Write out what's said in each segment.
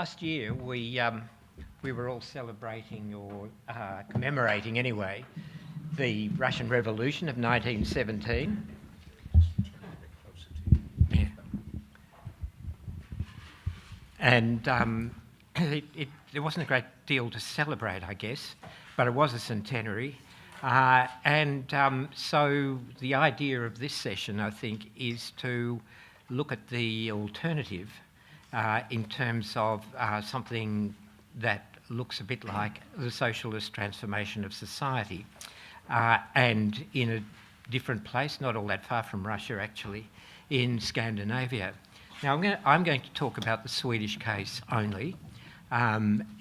Last year we were all celebrating or commemorating anyway the Russian Revolution of 1917. Yeah. And there wasn't a great deal to celebrate, I guess, but it was a centenary. So the idea of this session, I think, is to look at the alternative in terms of something that looks a bit like the socialist transformation of society, and in a different place, not all that far from Russia actually, in Scandinavia. Now I'm going to talk about the Swedish case only.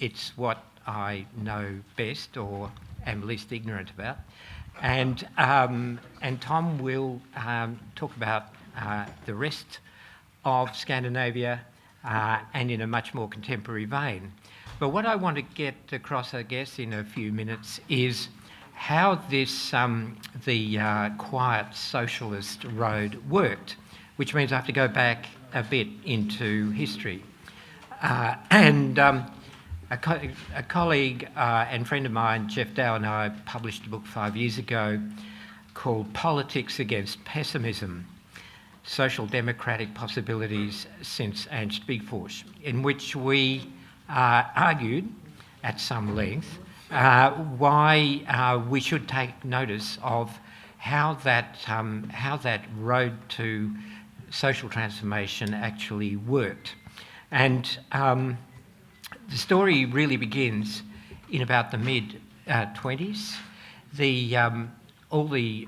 It's what I know best or am least ignorant about, and Tom will talk about the rest of Scandinavia and in a much more contemporary vein. But what I want to get across, I guess, in a few minutes is how this the quiet socialist road worked, which means I have to go back a bit into history. A colleague and friend of mine, Jeff Dow, and I published a book 5 years ago called Politics Against Pessimism: Social Democratic Possibilities Since Ernst Wigforss, in which we argued at some length why we should take notice of how that road to social transformation actually worked. And the story really begins in about the mid-20s. All the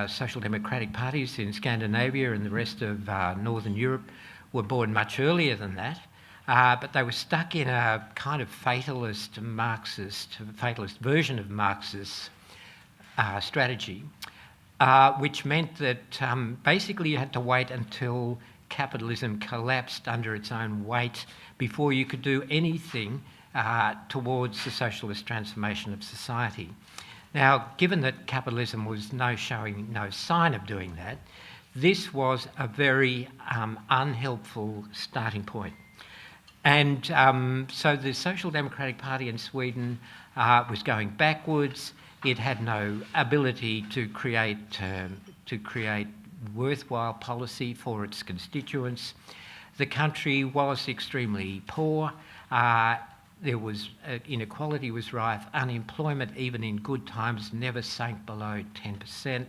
social democratic parties in Scandinavia and the rest of Northern Europe were born much earlier than that, but they were stuck in a kind of fatalist version of Marxist strategy, which meant that basically you had to wait until capitalism collapsed under its own weight before you could do anything towards the socialist transformation of society. Now, given that capitalism was showing no sign of doing that, this was a very unhelpful starting point. And so the Social Democratic Party in Sweden was going backwards. It had no ability to create worthwhile policy for its constituents. The country was extremely poor. There was inequality was rife. Unemployment, even in good times, never sank below 10%.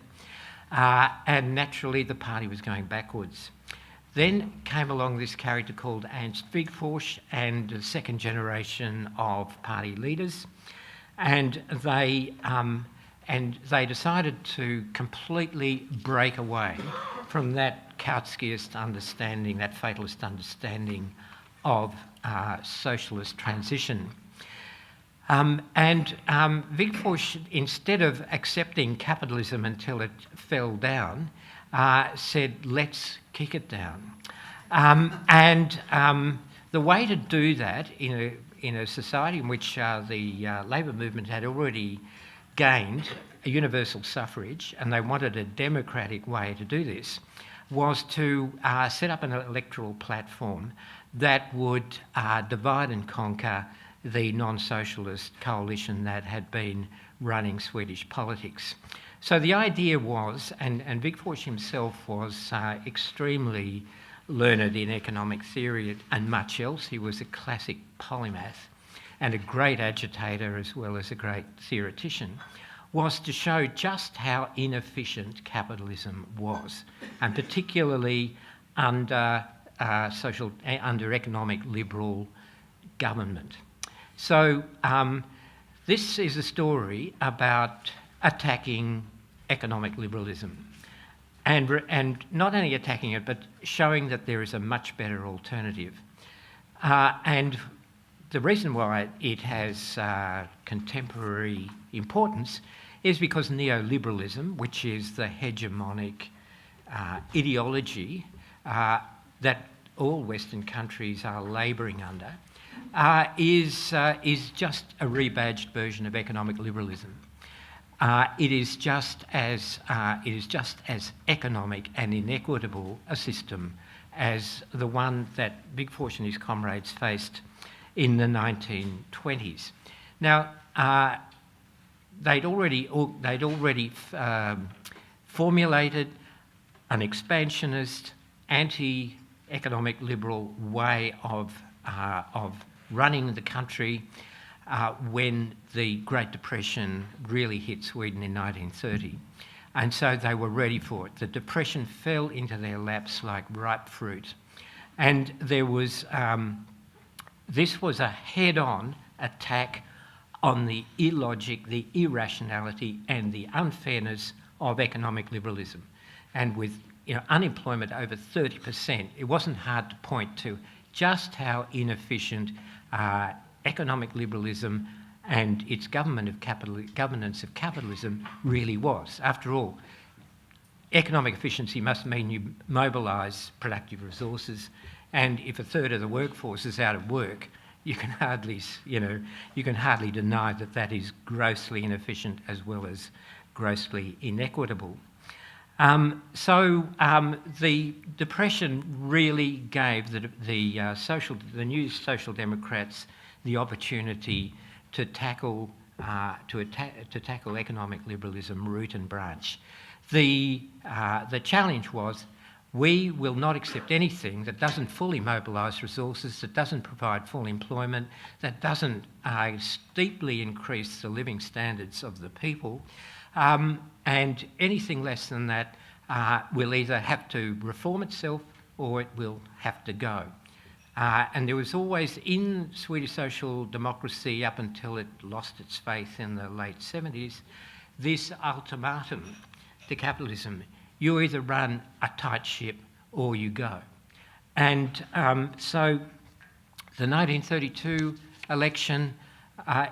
And naturally, the party was going backwards. Then came along this character called Ernst Wigforss and the second generation of party leaders, and they decided to completely break away from that Kautskyist understanding, that fatalist understanding of socialist transition. Wigforss, instead of accepting capitalism until it fell down, said, let's kick it down. The way to do that in a society in which the labour movement had already gained a universal suffrage, and they wanted a democratic way to do this, was to set up an electoral platform that would divide and conquer the non-socialist coalition that had been running Swedish politics. So the idea was, and Wigforss himself was extremely learned in economic theory and much else. He was a classic polymath and a great agitator as well as a great theoretician, was to show just how inefficient capitalism was, and particularly under economic liberal government. So this is a story about attacking economic liberalism, and not only attacking it, but showing that there is a much better alternative. And the reason why it has contemporary importance is because neoliberalism, which is the hegemonic ideology that all Western countries are labouring under, is just a rebadged version of economic liberalism. It is just as economic and inequitable a system as the one that Wigforss and his comrades faced in the 1920s. Now, they'd already formulated an expansionist, anti-economic liberal way of running the country when the Great Depression really hit Sweden in 1930. And so they were ready for it. The Depression fell into their laps like ripe fruit. And there was, this was a head-on attack on the illogic, the irrationality and the unfairness of economic liberalism. And with unemployment over 30%, it wasn't hard to point to just how inefficient economic liberalism and its governance of capitalism really was. After all, economic efficiency must mean you mobilise productive resources, and if a third of the workforce is out of work, you can hardly deny that that is grossly inefficient as well as grossly inequitable. So the Depression really gave the new Social Democrats the opportunity to tackle economic liberalism root and branch. The challenge was, we will not accept anything that doesn't fully mobilise resources, that doesn't provide full employment, that doesn't steeply increase the living standards of the people, and anything less than that will either have to reform itself or it will have to go. And there was always, in Swedish social democracy up until it lost its faith in the late 70s, this ultimatum to capitalism: you either run a tight ship or you go. And so the 1932 election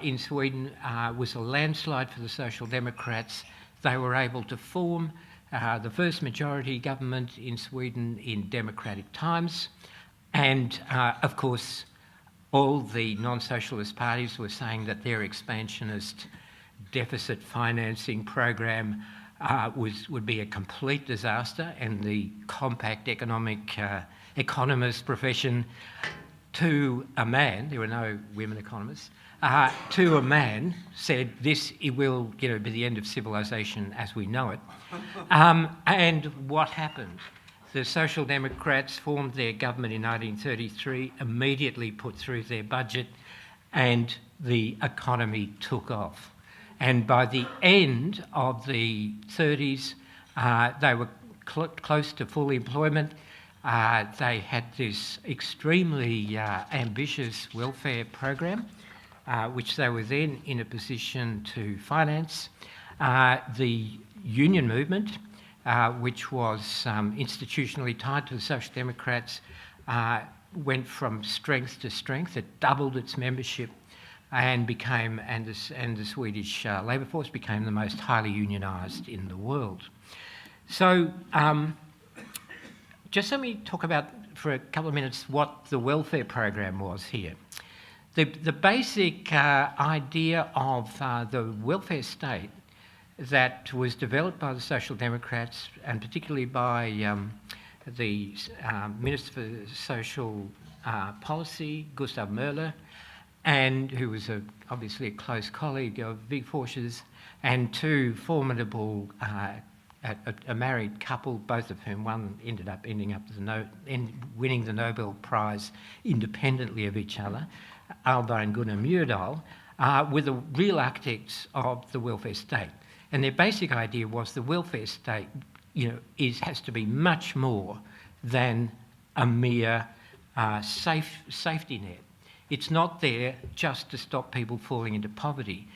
in Sweden was a landslide for the Social Democrats. They were able to form the first majority government in Sweden in democratic times. And, of course, all the non-socialist parties were saying that their expansionist deficit financing program would be a complete disaster, and the compact economist profession, to a man, there were no women economists, to a man said this will be the end of civilization as we know it. And what happened? The Social Democrats formed their government in 1933, immediately put through their budget, and the economy took off. And by the end of the 30s, they were close to full employment. They had this extremely ambitious welfare program, which they were then in a position to finance. The union movement, which was institutionally tied to the Social Democrats, went from strength to strength. It doubled its membership and the Swedish labour force became the most highly unionised in the world. So just let me talk about for a couple of minutes what the welfare program was here. The basic idea of the welfare state that was developed by the Social Democrats, and particularly by the Minister for Social Policy, Gustav Möller, and who was obviously a close colleague of Wigforss's, and two formidable, a married couple, both of whom one ended up winning the Nobel Prize independently of each other, Alva and Gunnar Myrdal, were the real architects of the welfare state. And their basic idea was the welfare state, has to be much more than a mere safety net. It's not there just to stop people falling into poverty.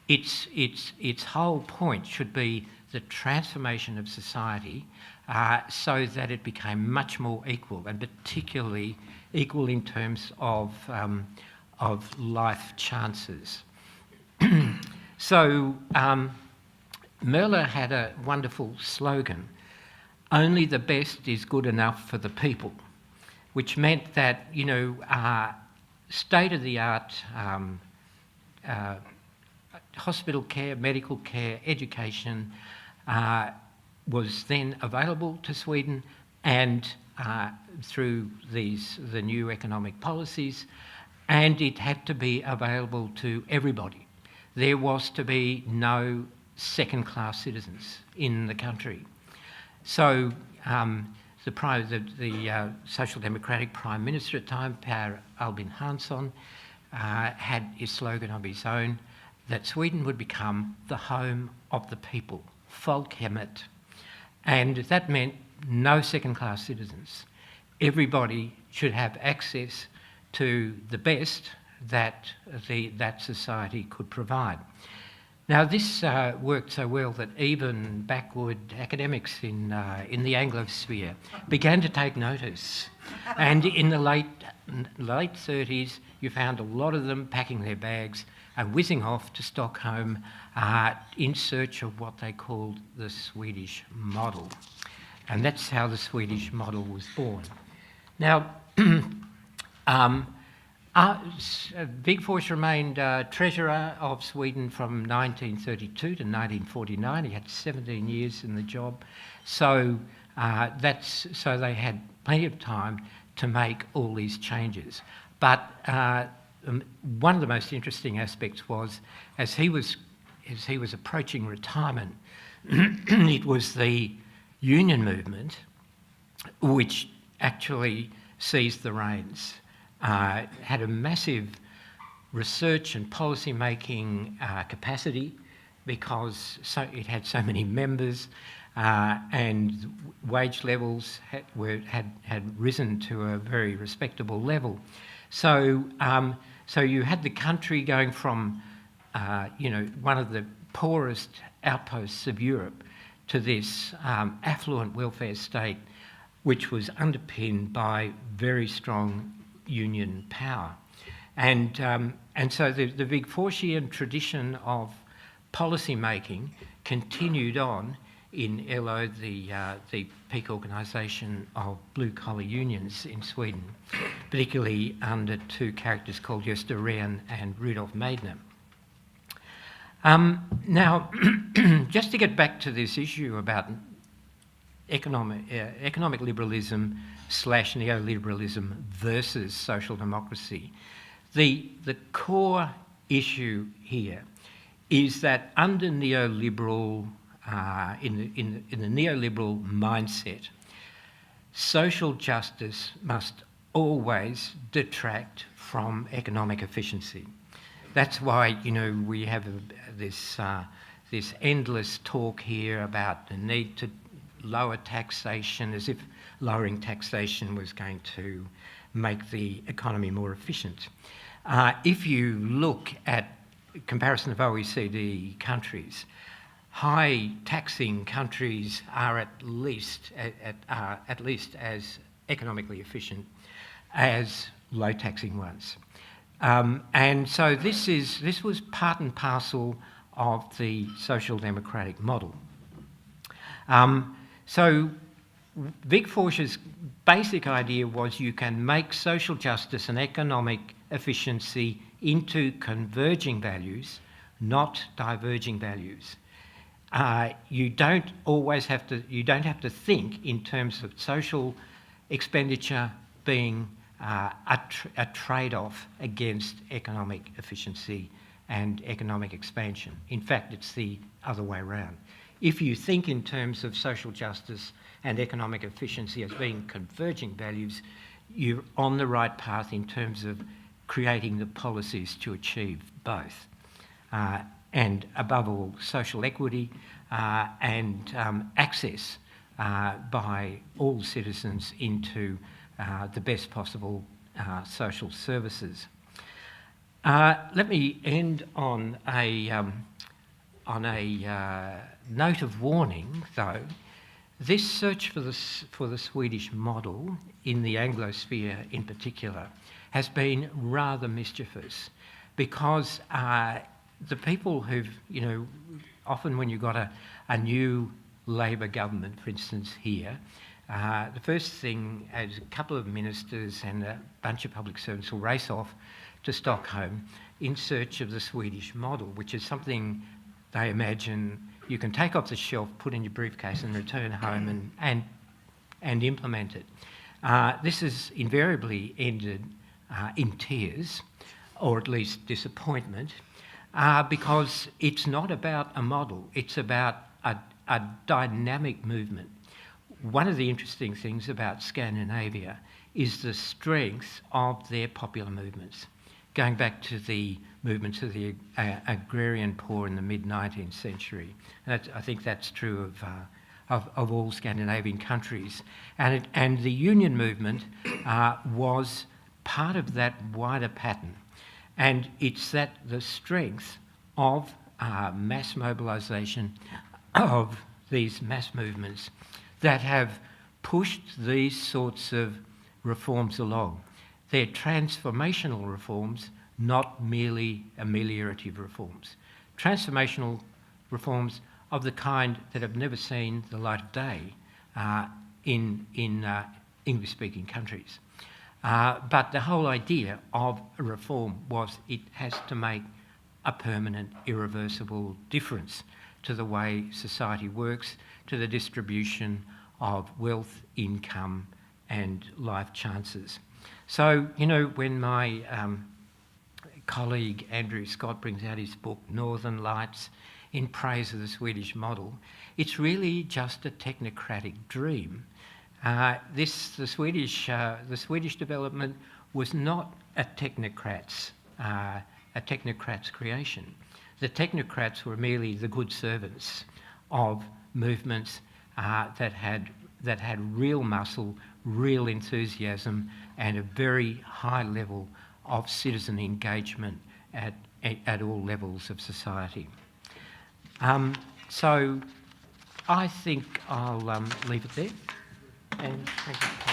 Its whole point should be the transformation of society so that it became much more equal, and particularly equal in terms of life chances. So Möller had a wonderful slogan: "Only the best is good enough for the people," which meant that state-of-the-art hospital care, medical care, education was then available to Sweden, and through the new economic policies, and it had to be available to everybody. There was to be no second-class citizens in the country. So the Social Democratic Prime Minister at the time, Per Albin Hansson, had his slogan of his own that Sweden would become the home of the people, folkhemmet. And that meant no second-class citizens. Everybody should have access to the best that that society could provide. Now, this worked so well that even backward academics in the Anglosphere began to take notice. And in the late 30s, you found a lot of them packing their bags and whizzing off to Stockholm in search of what they called the Swedish model. And that's how the Swedish model was born. Now, Wigforss remained Treasurer of Sweden from 1932 to 1949. He had 17 years in the job. So, so they had plenty of time to make all these changes. But one of the most interesting aspects was, as he was approaching retirement, it was the union movement which actually seized the reins. Had a massive research and policy making capacity because it had so many members and wage levels had risen to a very respectable level. So so you had the country going from one of the poorest outposts of Europe to this affluent welfare state, which was underpinned by very strong union power. And so the Wigforssian tradition of policy making continued on in LO, the peak organisation of blue-collar unions in Sweden, particularly under two characters called Gösta Rehn and Rudolf Meidner. Now, just to get back to this issue about economic liberalism / neoliberalism versus social democracy, the core issue here is that under neoliberal, in the neoliberal mindset, social justice must always detract from economic efficiency. That's why we have this endless talk here about the need to lower taxation, as if lowering taxation was going to make the economy more efficient. If you look at comparison of OECD countries, high taxing countries are at least as economically efficient as low taxing ones. And so this was part and parcel of the social democratic model. So Wigforss's basic idea was you can make social justice and economic efficiency into converging values, not diverging values. You don't have to think in terms of social expenditure being a trade-off against economic efficiency and economic expansion. In fact, it's the other way around. If you think in terms of social justice and economic efficiency as being converging values, you're on the right path in terms of creating the policies to achieve both. And above all, social equity and access by all citizens into the best possible social services. Let me end on a note of warning, though. This search for the Swedish model, in the Anglosphere in particular, has been rather mischievous, because the people who've, often when you've got a new Labor government, for instance, here, the first thing is a couple of ministers and a bunch of public servants will race off to Stockholm in search of the Swedish model, which is something they imagine you can take off the shelf, put in your briefcase and return home and implement it. This has invariably ended in tears, or at least disappointment, because it's not about a model, it's about a dynamic movement. One of the interesting things about Scandinavia is the strength of their popular movements. Going back to the movements of the agrarian poor in the mid-19th century. I think that's true of all Scandinavian countries. And the union movement was part of that wider pattern. And it's the strength of mass mobilisation of these mass movements that have pushed these sorts of reforms along. They're transformational reforms, not merely ameliorative reforms. Transformational reforms of the kind that have never seen the light of day in English-speaking countries. But the whole idea of a reform was it has to make a permanent, irreversible difference to the way society works, to the distribution of wealth, income and life chances. So, you know, when my colleague Andrew Scott brings out his book Northern Lights in praise of the Swedish model, it's really just a technocratic dream. The Swedish development was not a technocrat's creation. The technocrats were merely the good servants of movements that had real muscle, real enthusiasm, and a very high level of citizen engagement at all levels of society. So I think I'll leave it there. And thank you.